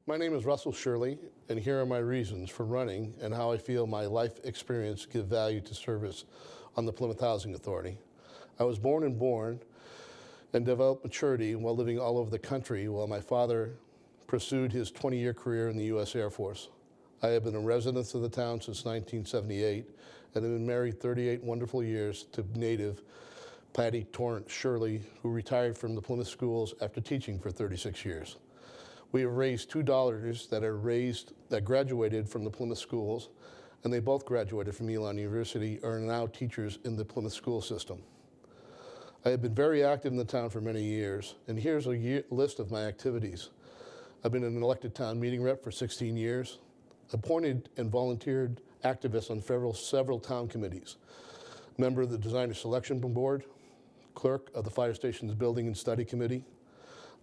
My name is Russell Shirley, and here are my reasons for running and how I feel my life experience give value to service on the Plymouth Housing Authority. I was born and developed maturity while living all over the country while my father pursued his 20-year career in the U.S. Air Force. I have been a resident of the town since 1978 and have been married 38 wonderful years to native Patty Torrance Shirley, who retired from the Plymouth schools after teaching for 36 years. We have raised two daughters that graduated from the Plymouth schools, and they both graduated from Elon University, are now teachers in the Plymouth school system. I have been very active in the town for many years, and here's a list of my activities. I've been an elected town meeting rep for 16 years, appointed and volunteered activist on several town committees, member of the Designer Selection Board, clerk of the Fire Station's Building and Study Committee,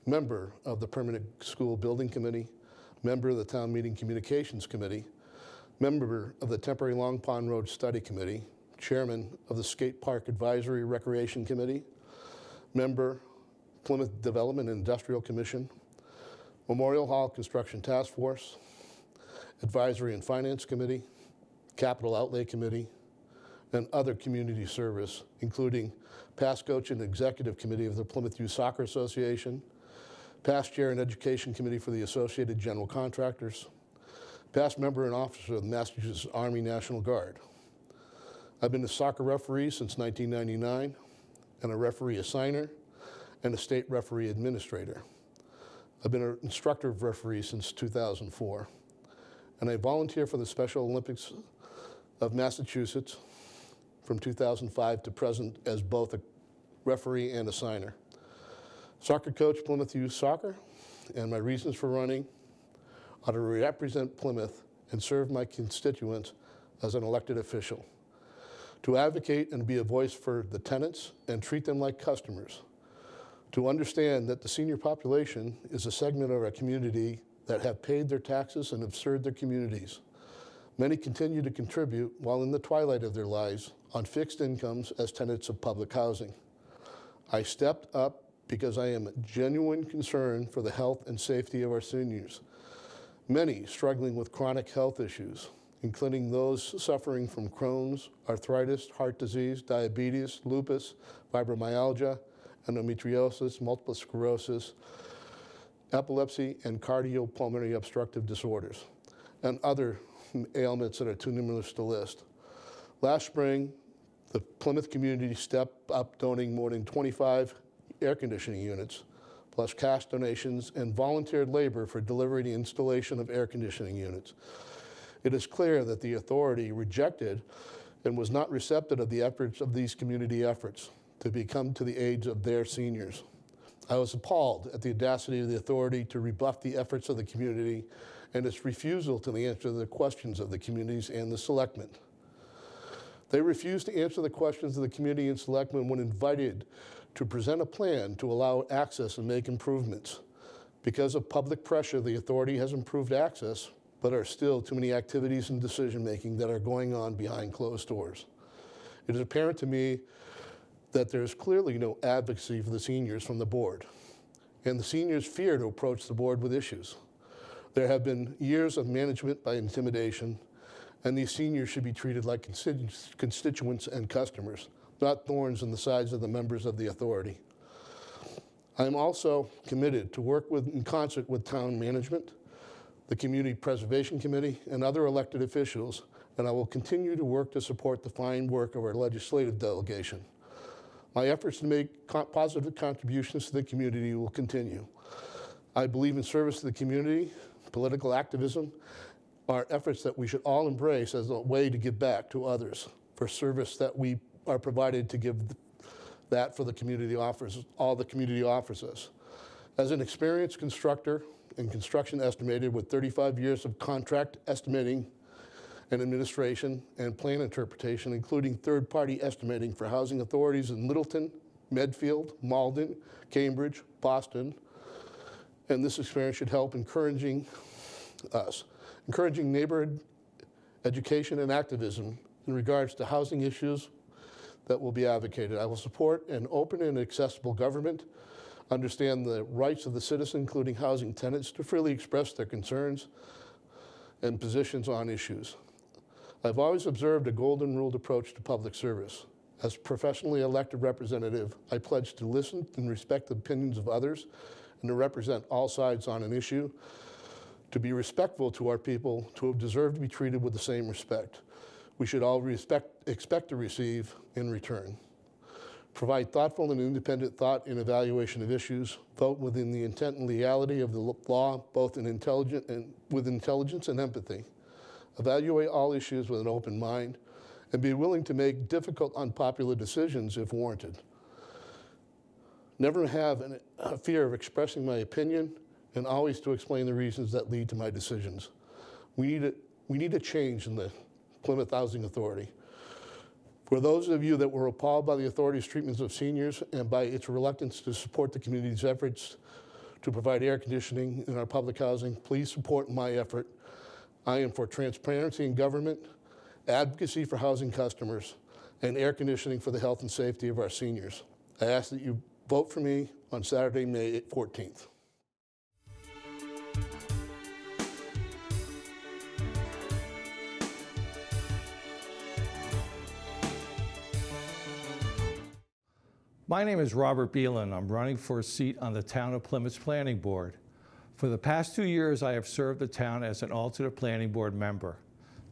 member of the Permanent School Building Committee, member of the Town Meeting Communications Committee, member of the Temporary Long Pond Road Study Committee, chairman of the Skate Park Advisory Recreation Committee, member Plymouth Development and Industrial Commission, Memorial Hall Construction Task Force, Advisory and Finance Committee, Capital Outlay Committee, and other community service, including past coach and executive committee of the Plymouth Youth Soccer Association, past chair and education committee for the Associated General Contractors, past member and officer of the Massachusetts Army National Guard. I've been a soccer referee since 1999 and a referee assigner and a state referee administrator. I've been an instructor of referees since 2004, and I volunteer for the Special Olympics of Massachusetts from 2005 to present as both a referee and assigner. Soccer coach, Plymouth Youth Soccer, and my reasons for running are to represent Plymouth and serve my constituents as an elected official, to advocate and be a voice for the tenants and treat them like customers, to understand that the senior population is a segment of our community that have paid their taxes and have served their communities. Many continue to contribute while in the twilight of their lives on fixed incomes as tenants of public housing. I stepped up because I am a genuine concern for the health and safety of our seniors, many struggling with chronic health issues, including those suffering from Crohn's, arthritis, heart disease, diabetes, lupus, fibromyalgia, endometriosis, multiple sclerosis, epilepsy, and cardiopulmonary obstructive disorders, and other ailments that are too numerous to list. Last spring, the Plymouth community stepped up, donating more than 25 air conditioning units, plus cash donations and volunteered labor for delivery and installation of air conditioning units. It is clear that the authority rejected and was not receptive of the efforts of these community efforts to become to the age of their seniors. I was appalled at the audacity of the authority to rebuff the efforts of the community and its refusal to answer the questions of the communities and the selectmen. They refused to answer the questions of the community and selectmen when invited to present a plan to allow access and make improvements. Because of public pressure, the authority has improved access, but are still too many activities and decision-making that are going on behind closed doors. It is apparent to me that there is clearly no advocacy for the seniors from the board, and the seniors fear to approach the board with issues. There have been years of management by intimidation, and these seniors should be treated like constituents and customers, not thorns in the sides of the members of the authority. I am also committed to work in concert with town management, the Community Preservation Committee, and other elected officials, and I will continue to work to support the fine work of our legislative delegation. My efforts to make positive contributions to the community will continue. I believe in service to the community. Political activism are efforts that we should all embrace as a way to give back to others for service that we are provided to give that for the community offers, all the community offers us. As an experienced constructor and construction estimator with 35 years of contract estimating and administration and plan interpretation, including third-party estimating for housing authorities in Littleton, Medfield, Malden, Cambridge, Boston, and this experience should help encouraging neighborhood education and activism in regards to housing issues that will be advocated. I will support an open and accessible government. understand the rights of the citizen, including housing tenants, to freely express their concerns and positions on issues. I've always observed a golden ruled approach to public service. As professionally elected representative, I pledge to listen and respect the opinions of others and to represent all sides on an issue, to be respectful to our people, to deserve to be treated with the same respect. We should all expect to receive in return. Provide thoughtful and independent thought in evaluation of issues. Vote within the intent and legality of the law, both with intelligence and empathy. Evaluate all issues with an open mind, and be willing to make difficult, unpopular decisions if warranted. Never have a fear of expressing my opinion, and always to explain the reasons that lead to my decisions. We need a change in the Plymouth Housing Authority. For those of you that were appalled by the authority's treatments of seniors and by its reluctance to support the community's efforts to provide air conditioning in our public housing, please support my effort. I am for transparency in government, advocacy for housing customers, and air conditioning for the health and safety of our seniors. I ask that you vote for me on Saturday, May 14th. My name is Robert Beelan. I'm running for a seat on the Town of Plymouth's Planning Board. For the past 2 years, I have served the town as an alternate planning board member.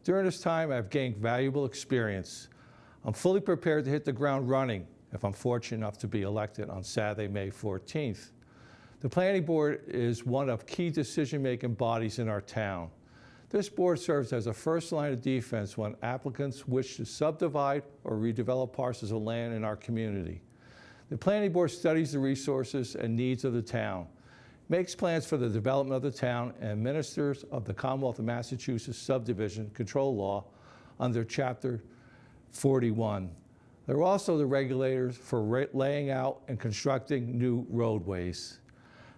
During this time, I've gained valuable experience. I'm fully prepared to hit the ground running if I'm fortunate enough to be elected on Saturday, May 14th. The planning board is one of key decision-making bodies in our town. This board serves as a first line of defense when applicants wish to subdivide or redevelop parcels of land in our community. The planning board studies the resources and needs of the town, makes plans for the development of the town, and administers of the Commonwealth of Massachusetts subdivision control law under Chapter 41. They're also the regulators for laying out and constructing new roadways.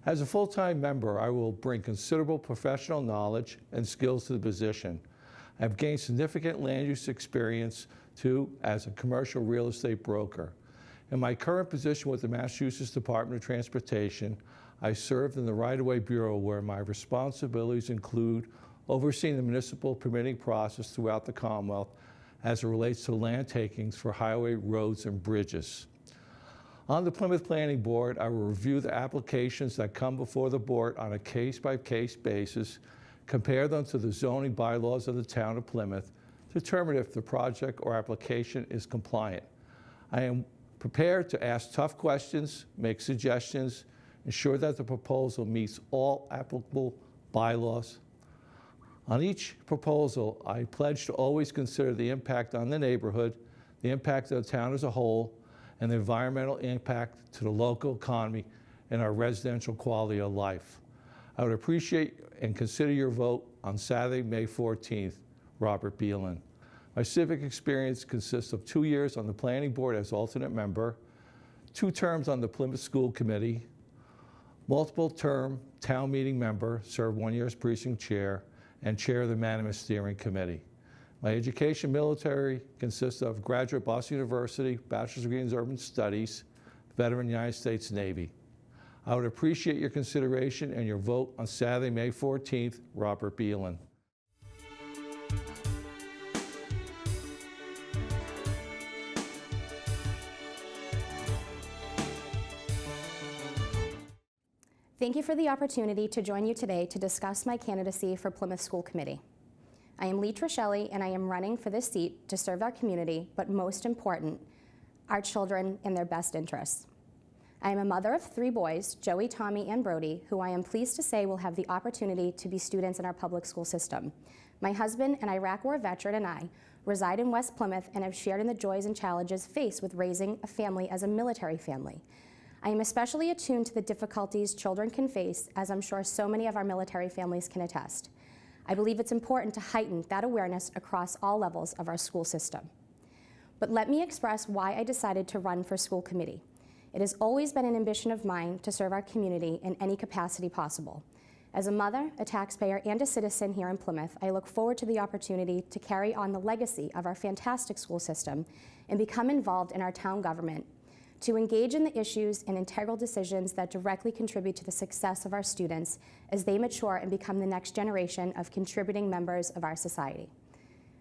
As a full-time member, I will bring considerable professional knowledge and skills to the position. I've gained significant land use experience, too, as a commercial real estate broker. In my current position with the Massachusetts Department of Transportation, I served in the Right-of-Way Bureau, where my responsibilities include overseeing the municipal permitting process throughout the Commonwealth as it relates to land takings for highway, roads, and bridges. On the Plymouth Planning Board, I will review the applications that come before the board on a case-by-case basis, compare them to the zoning bylaws of the town of Plymouth, determine if the project or application is compliant. I am prepared to ask tough questions, make suggestions, ensure that the proposal meets all applicable bylaws. On each proposal, I pledge to always consider the impact on the neighborhood, the impact of the town as a whole, and the environmental impact to the local economy and our residential quality of life. I would appreciate and consider your vote on Saturday, May 14th. Robert Beelan. My civic experience consists of 2 years on the planning board as alternate member, 2 terms on the Plymouth School Committee, multiple term town meeting member, served 1 year as precinct chair, and chair of the Management Steering Committee. My education military consists of graduate Boston University, bachelor's degree in urban studies, veteran United States Navy. I would appreciate your consideration and your vote on Saturday, May 14th. Robert Beelan. Thank you for the opportunity to join you today to discuss my candidacy for Plymouth School Committee. I am Lee Trishelli, and I am running for this seat to serve our community, but most important, our children in their best interests. I am a mother of 3 boys, Joey, Tommy, and Brody, who I am pleased to say will have the opportunity to be students in our public school system. My husband, an Iraq War veteran, and I reside in West Plymouth and have shared in the joys and challenges faced with raising a family as a military family. I am especially attuned to the difficulties children can face, as I'm sure so many of our military families can attest. I believe it's important to heighten that awareness across all levels of our school system. But let me express why I decided to run for school committee. It has always been an ambition of mine to serve our community in any capacity possible. As a mother, a taxpayer, and a citizen here in Plymouth, I look forward to the opportunity to carry on the legacy of our fantastic school system and become involved in our town government, to engage in the issues and integral decisions that directly contribute to the success of our students as they mature and become the next generation of contributing members of our society.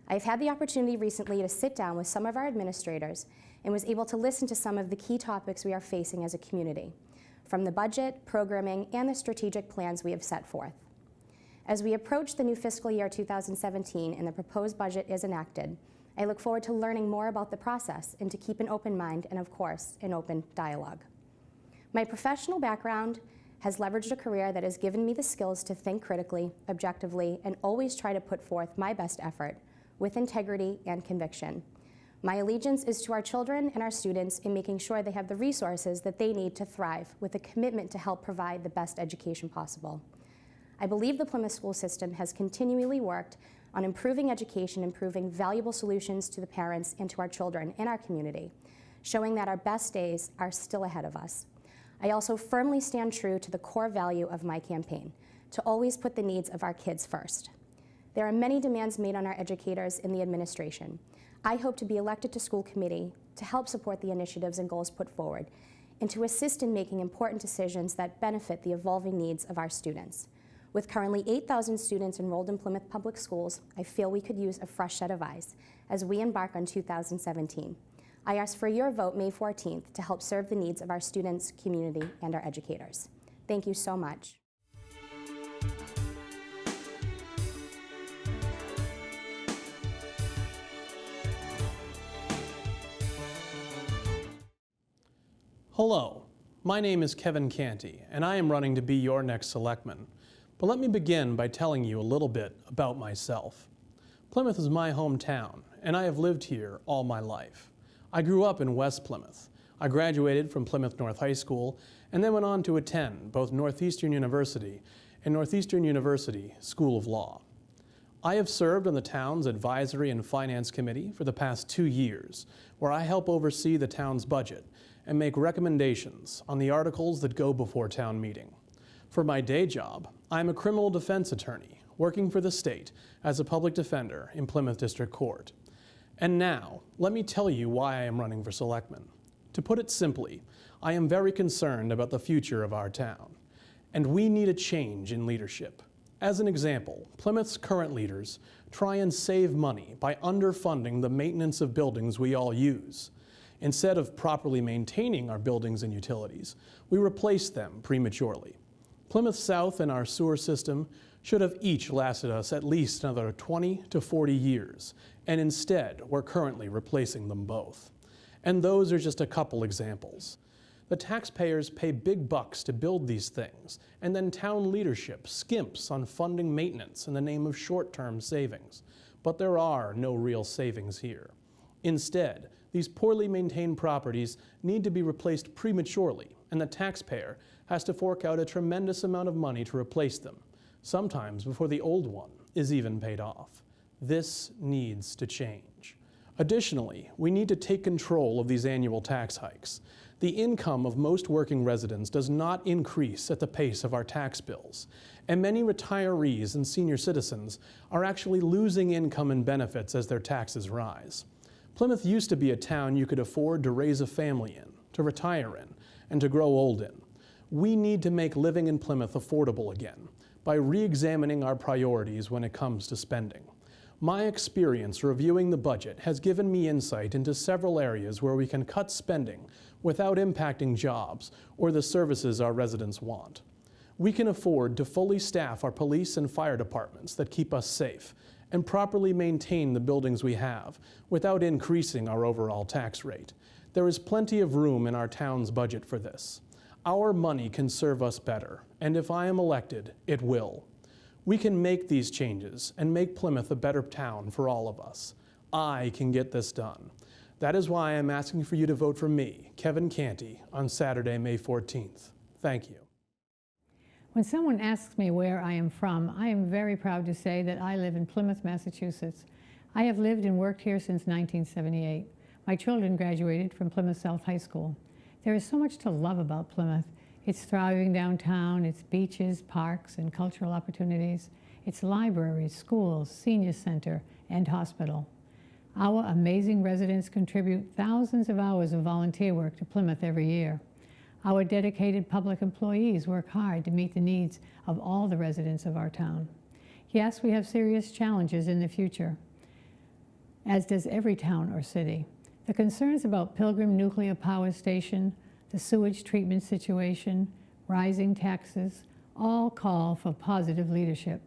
I've had the opportunity recently to sit down with some of our administrators and was able to listen to some of the key topics we are facing as a community, from the budget, programming, and the strategic plans we have set forth. As we approach the new fiscal year 2017 and the proposed budget is enacted, I look forward to learning more about the process and to keep an open mind and, of course, an open dialogue. My professional background has leveraged a career that has given me the skills to think critically, objectively, and always try to put forth my best effort with integrity and conviction. My allegiance is to our children and our students in making sure they have the resources that they need to thrive with a commitment to help provide the best education possible. I believe the Plymouth school system has continually worked on improving education, improving valuable solutions to the parents and to our children in our community, showing that our best days are still ahead of us. I also firmly stand true to the core value of my campaign, to always put the needs of our kids first. There are many demands made on our educators in the administration. I hope to be elected to school committee to help support the initiatives and goals put forward, and to assist in making important decisions that benefit the evolving needs of our students. With currently 8,000 students enrolled in Plymouth Public Schools, I feel we could use a fresh set of eyes as we embark on 2017. I ask for your vote May 14th to help serve the needs of our students, community, and our educators. Thank you so much. Hello, my name is Kevin Canty, and I am running to be your next selectman. But let me begin by telling you a little bit about myself. Plymouth is my hometown, and I have lived here all my life. I grew up in West Plymouth. I graduated from Plymouth North High School and then went on to attend both Northeastern University and Northeastern University School of Law. I have served on the town's Advisory and Finance Committee for the past 2 years, where I help oversee the town's budget and make recommendations on the articles that go before town meeting. For my day job, I'm a criminal defense attorney working for the state as a public defender in Plymouth District Court. And now, let me tell you why I am running for selectman. To put it simply, I am very concerned about the future of our town, and we need a change in leadership. As an example, Plymouth's current leaders try and save money by underfunding the maintenance of buildings we all use. Instead of properly maintaining our buildings and utilities, we replace them prematurely. Plymouth South and our sewer system should have each lasted us at least another 20 to 40 years, and instead we're currently replacing them both. And those are just a couple examples. The taxpayers pay big bucks to build these things, and then town leadership skimps on funding maintenance in the name of short-term savings. But there are no real savings here. Instead, these poorly maintained properties need to be replaced prematurely, and the taxpayer has to fork out a tremendous amount of money to replace them, sometimes before the old one is even paid off. This needs to change. Additionally, we need to take control of these annual tax hikes. The income of most working residents does not increase at the pace of our tax bills, and many retirees and senior citizens are actually losing income and benefits as their taxes rise. Plymouth used to be a town you could afford to raise a family in, to retire in, and to grow old in. We need to make living in Plymouth affordable again by re-examining our priorities when it comes to spending. My experience reviewing the budget has given me insight into several areas where we can cut spending without impacting jobs or the services our residents want. We can afford to fully staff our police and fire departments that keep us safe and properly maintain the buildings we have without increasing our overall tax rate. There is plenty of room in our town's budget for this. Our money can serve us better, and if I am elected, it will. We can make these changes and make Plymouth a better town for all of us. I can get this done. That is why I'm asking for you to vote for me, Kevin Canty, on Saturday, May 14th. Thank you. When someone asks me where I am from, I am very proud to say that I live in Plymouth, Massachusetts. I have lived and worked here since 1978. My children graduated from Plymouth South High School. There is so much to love about Plymouth. Its thriving downtown, its beaches, parks, and cultural opportunities, its libraries, schools, senior center, and hospital. Our amazing residents contribute thousands of hours of volunteer work to Plymouth every year. Our dedicated public employees work hard to meet the needs of all the residents of our town. Yes, we have serious challenges in the future, as does every town or city. The concerns about Pilgrim Nuclear Power Station, the sewage treatment situation, rising taxes, all call for positive leadership.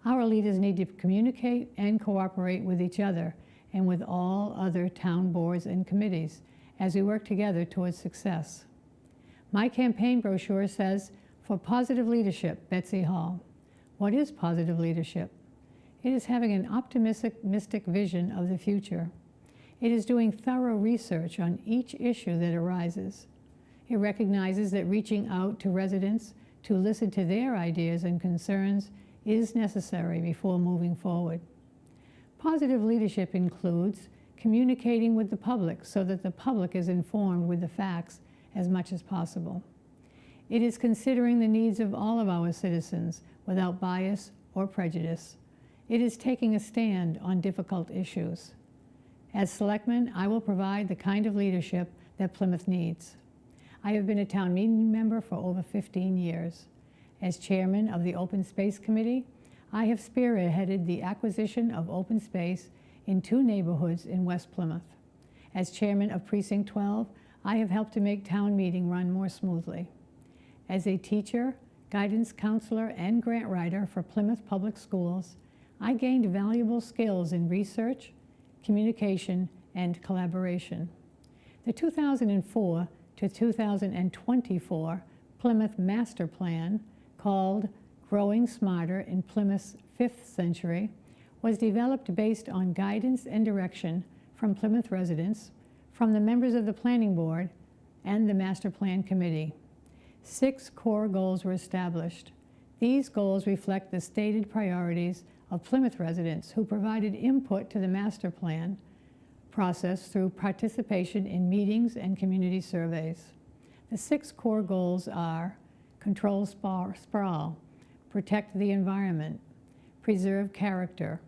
Our leaders need to communicate and cooperate with each other and with all other town boards and committees as we work together towards success. My campaign brochure says, "For positive leadership, Betsy Hall." What is positive leadership? It is having an optimistic vision of the future. It is doing thorough research on each issue that arises. It recognizes that reaching out to residents to listen to their ideas and concerns is necessary before moving forward. Positive leadership includes communicating with the public so that the public is informed with the facts as much as possible. It is considering the needs of all of our citizens without bias or prejudice. It is taking a stand on difficult issues. As selectman, I will provide the kind of leadership that Plymouth needs. I have been a town meeting member for over 15 years. As chairman of the Open Space Committee, I have spearheaded the acquisition of open space in 2 neighborhoods in West Plymouth. As chairman of Precinct 12, I have helped to make town meeting run more smoothly. As a teacher, guidance counselor, and grant writer for Plymouth Public Schools, I gained valuable skills in research, communication, and collaboration. The 2004 to 2024 Plymouth Master Plan, called Growing Smarter in Plymouth's 5th Century, was developed based on guidance and direction from Plymouth residents, from the members of the Planning Board, and the Master Plan Committee. 6 core goals were established. These goals reflect the stated priorities of Plymouth residents who provided input to the master plan process through participation in meetings and community surveys. The 6 core goals are: control sprawl, protect the environment, preserve character,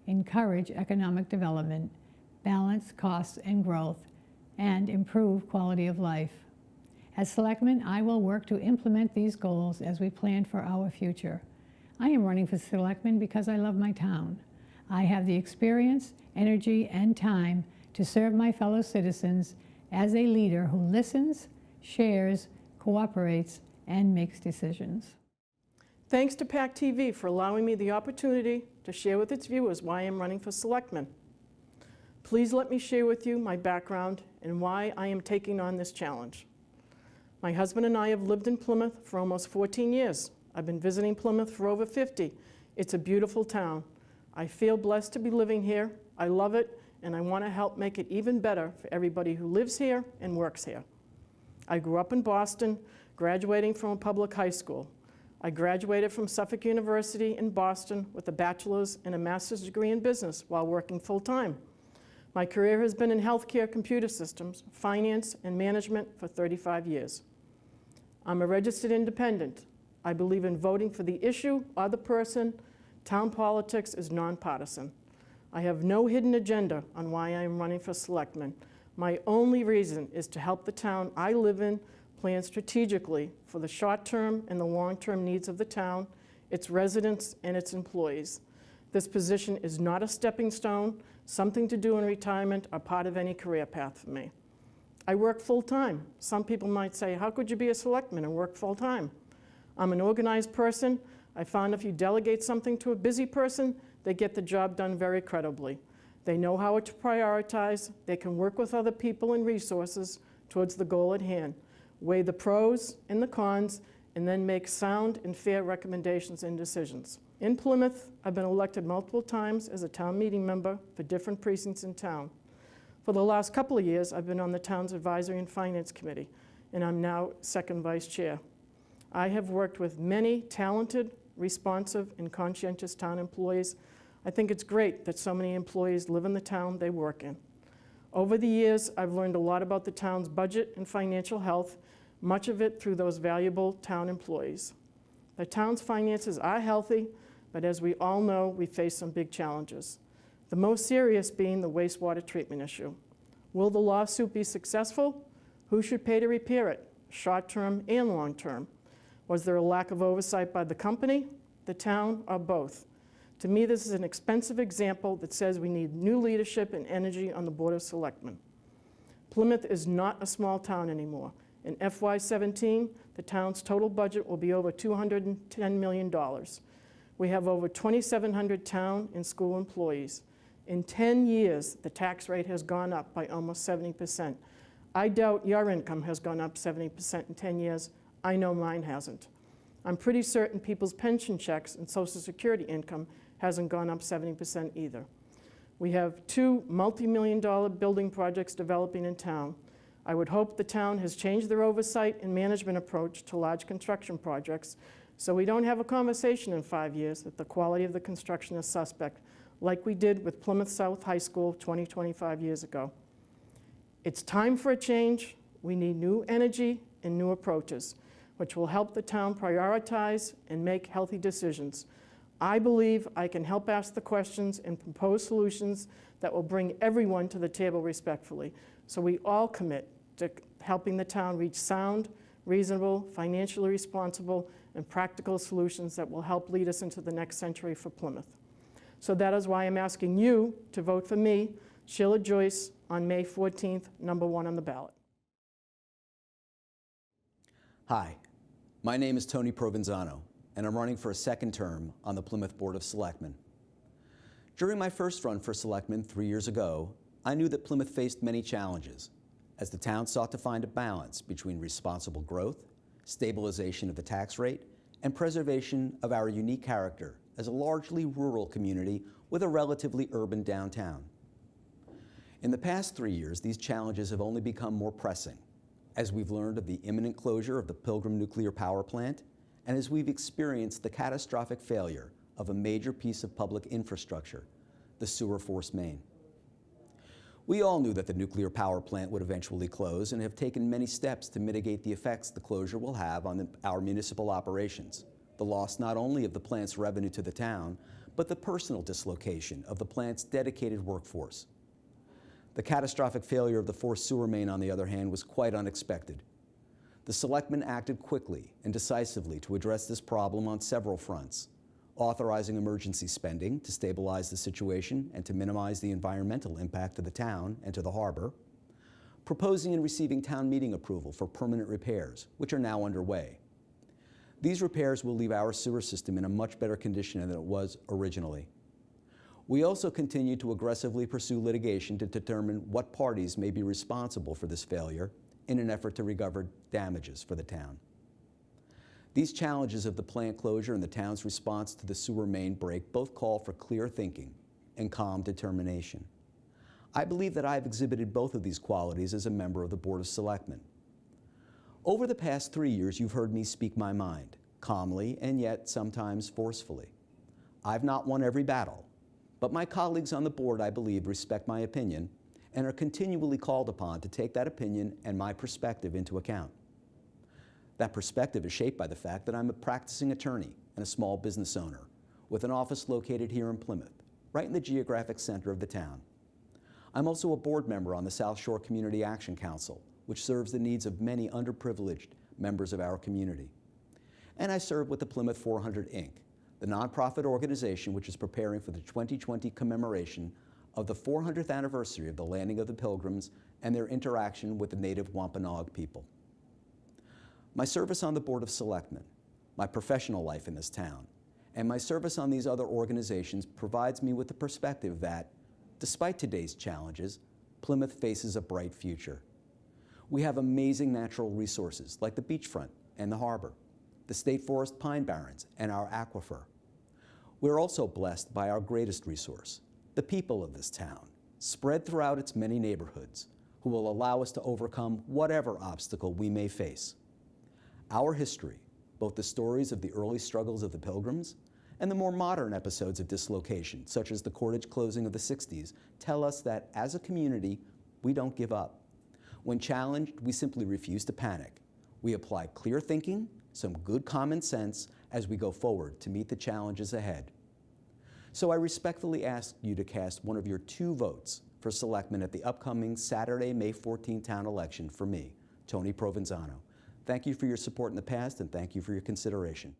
encourage economic development, balance costs and growth, and improve quality of life. As selectman, I will work to implement these goals as we plan for our future. I am running for selectman because I love my town. I have the experience, energy, and time to serve my fellow citizens as a leader who listens, shares, cooperates, and makes decisions. Thanks to PAC TV for allowing me the opportunity to share with its viewers why I'm running for selectman. Please let me share with you my background and why I am taking on this challenge. My husband and I have lived in Plymouth for almost 14 years. I've been visiting Plymouth for over 50. It's a beautiful town. I feel blessed to be living here. I love it, and I want to help make it even better for everybody who lives here and works here. I grew up in Boston, graduating from a public high school. I graduated from Suffolk University in Boston with a bachelor's and a master's degree in business while working full-time. My career has been in healthcare, computer systems, finance, and management for 35 years. I'm a registered independent. I believe in voting for the issue or the person. Town politics is nonpartisan. I have no hidden agenda on why I am running for selectman. My only reason is to help the town I live in plan strategically for the short-term and the long-term needs of the town, its residents, and its employees. This position is not a stepping stone, something to do in retirement, or part of any career path for me. I work full-time. Some people might say, how could you be a selectman and work full-time? I'm an organized person. I found if you delegate something to a busy person, they get the job done very credibly. They know how to prioritize. They can work with other people and resources towards the goal at hand, weigh the pros and the cons, and then make sound and fair recommendations and decisions. In Plymouth, I've been elected multiple times as a town meeting member for different precincts in town. For the last couple of years, I've been on the town's Advisory and Finance Committee, and I'm now second vice chair. I have worked with many talented, responsive, and conscientious town employees. I think it's great that so many employees live in the town they work in. Over the years, I've learned a lot about the town's budget and financial health, much of it through those valuable town employees. The town's finances are healthy, but as we all know, we face some big challenges. the most serious being the wastewater treatment issue. Will the lawsuit be successful? Who should pay to repair it, short-term and long-term? Was there a lack of oversight by the company, the town, or both? To me, this is an expensive example that says we need new leadership and energy on the Board of Selectmen. Plymouth is not a small town anymore. In FY17, the town's total budget will be over $210 million. We have over 2,700 town and school employees. In 10 years, the tax rate has gone up by almost 70%. I doubt your income has gone up 70% in 10 years. I know mine hasn't. I'm pretty certain people's pension checks and Social Security income hasn't gone up 70% either. We have 2 multi-million-dollar building projects developing in town. I would hope the town has changed their oversight and management approach to large construction projects so we don't have a conversation in 5 years that the quality of the construction is suspect, like we did with Plymouth South High School 25 years ago. It's time for a change. We need new energy and new approaches, which will help the town prioritize and make healthy decisions. I believe I can help ask the questions and propose solutions that will bring everyone to the table respectfully, so we all commit to helping the town reach sound, reasonable, financially responsible, and practical solutions that will help lead us into the next century for Plymouth. So that is why I'm asking you to vote for me, Sheila Joyce, on May 14th, number 1 on the ballot. Hi, my name is Tony Provenzano, and I'm running for a second term on the Plymouth Board of Selectmen. During my first run for selectman 3 years ago, I knew that Plymouth faced many challenges as the town sought to find a balance between responsible growth, stabilization of the tax rate, and preservation of our unique character as a largely rural community with a relatively urban downtown. In the past 3 years, these challenges have only become more pressing as we've learned of the imminent closure of the Pilgrim nuclear power plant and as we've experienced the catastrophic failure of a major piece of public infrastructure, the sewer force main. We all knew that the nuclear power plant would eventually close and have taken many steps to mitigate the effects the closure will have on our municipal operations, the loss not only of the plant's revenue to the town, but the personal dislocation of the plant's dedicated workforce. The catastrophic failure of the forced sewer main, on the other hand, was quite unexpected. The selectmen acted quickly and decisively to address this problem on several fronts, authorizing emergency spending to stabilize the situation and to minimize the environmental impact to the town and to the harbor, proposing and receiving town meeting approval for permanent repairs, which are now underway. These repairs will leave our sewer system in a much better condition than it was originally. We also continue to aggressively pursue litigation to determine what parties may be responsible for this failure in an effort to recover damages for the town. These challenges of the plant closure and the town's response to the sewer main break both call for clear thinking and calm determination. I believe that I've exhibited both of these qualities as a member of the Board of Selectmen. Over the past 3 years, you've heard me speak my mind, calmly and yet sometimes forcefully. I've not won every battle, but my colleagues on the board, I believe, respect my opinion and are continually called upon to take that opinion and my perspective into account. That perspective is shaped by the fact that I'm a practicing attorney and a small business owner with an office located here in Plymouth, right in the geographic center of the town. I'm also a board member on the South Shore Community Action Council, which serves the needs of many underprivileged members of our community. And I serve with the Plymouth 400 Inc., the nonprofit organization which is preparing for the 2020 commemoration of the 400th anniversary of the landing of the Pilgrims and their interaction with the native Wampanoag people. My service on the Board of Selectmen, my professional life in this town, and my service on these other organizations provides me with the perspective that, despite today's challenges, Plymouth faces a bright future. We have amazing natural resources like the beachfront and the harbor, the state forest pine barrens, and our aquifer. We're also blessed by our greatest resource, the people of this town, spread throughout its many neighborhoods, who will allow us to overcome whatever obstacle we may face. Our history, both the stories of the early struggles of the Pilgrims and the more modern episodes of dislocation, such as the cordage closing of the 60s, tell us that as a community, we don't give up. When challenged, we simply refuse to panic. We apply clear thinking, some good common sense as we go forward to meet the challenges ahead. So I respectfully ask you to cast one of your 2 votes for selectman at the upcoming Saturday, May 14 town election for me, Tony Provenzano. Thank you for your support in the past, and thank you for your consideration.